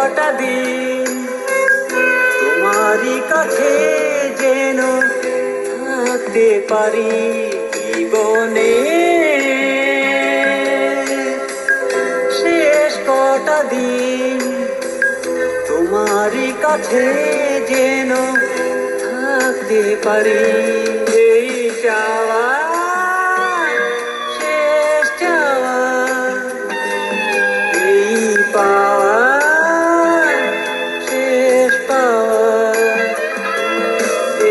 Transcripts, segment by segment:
কটা দিন তোমারই কাছে যেন থাকতে পারি জীবনে। শেষ কটা দিন তোমারই কাছে যেন থাকতে পারি। এই চাওয়া শেষ চাওয়া, এই পাওয়া শেষ পাওয়া,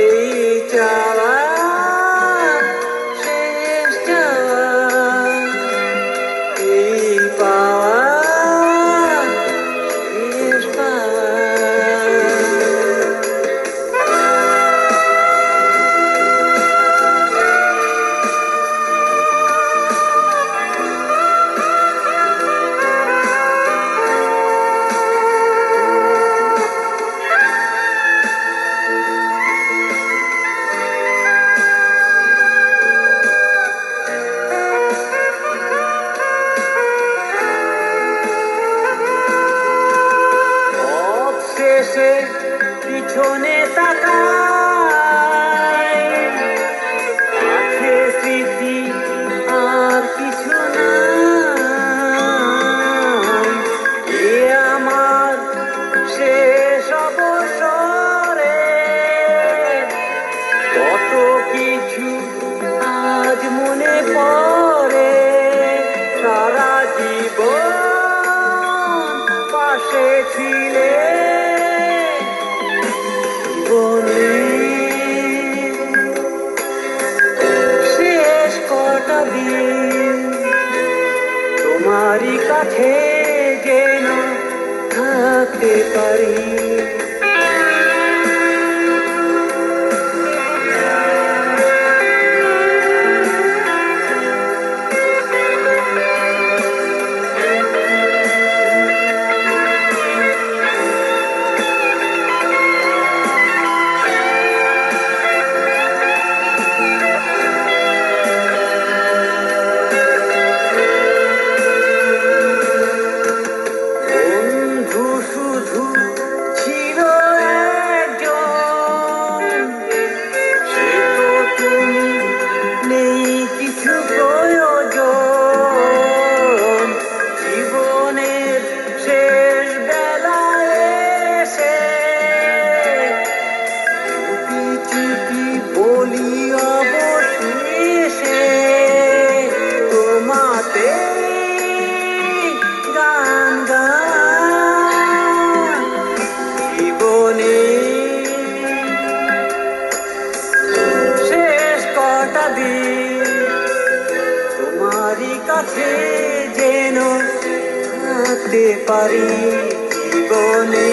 এই চাওয়া শেষ চাওয়া, এই পাওয়া শেষ পাওয়া। শেষে পিছনে তাকাই, আছে স্মৃতি আর কিছু নাই। এ আমার শেষ অবসরে কত কিছু আজ মনে পড়ে। সারা জীবন পাশে ছিলে শেষ কটা দিন তোমারই কাছে যেন থাকতে পারি। তোমারই কাছে যেন থাকতে পারি জীবনে।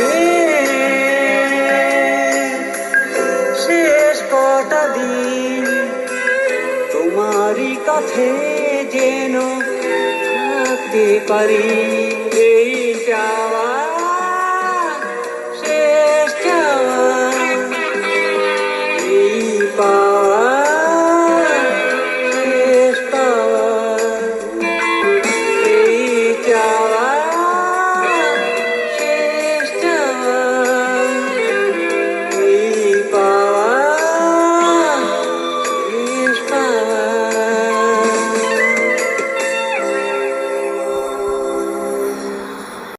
শেষ কটা দিন তোমারই কাছে যেন থাকতে পারি। এই চাওয়া শেষ চাওয়া, এই